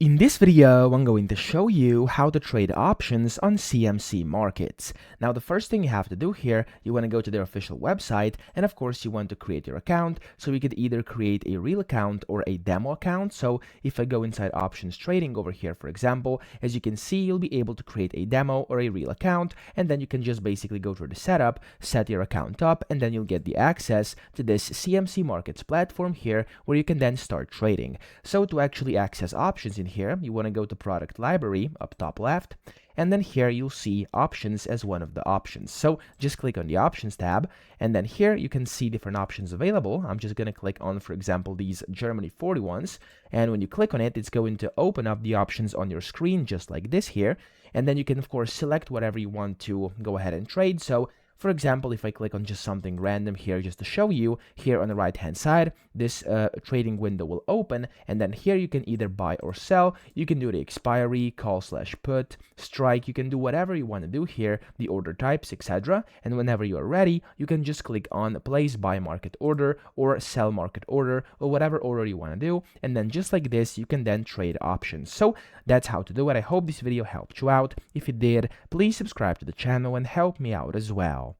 In this video, I'm going to show you how to trade options on CMC Markets. Now, the first thing you have to do here, you want to go to their official website, and of course, you want to create your account. So you could either create a real account or a demo account. So if I go inside options trading over here, for example, as you can see, you'll be able to create a demo or a real account, and then you can just basically go through the setup, set your account up, and then you'll get the access to this CMC Markets platform here, where you can then start trading. So to actually access options in here, you want to go to product library up top left, and then here you'll see options as one of the options. So just click on the options tab, and then here you can see different options available. I'm just going to click on, for example, these Germany 40 ones, and when you click on it, it's going to open up the options on your screen just like this here, and then you can of course select whatever you want to go ahead and trade. So for example, if I click on just something random here just to show you, here on the right hand side, this trading window will open, and then here you can either buy or sell. You can do the expiry, call/put, strike. You can do whatever you want to do here, the order types, etc. And whenever you are ready, you can just click on place buy market order or sell market order or whatever order you want to do. And then just like this, you can then trade options. So that's how to do it. I hope this video helped you out. If it did, please subscribe to the channel and help me out as well.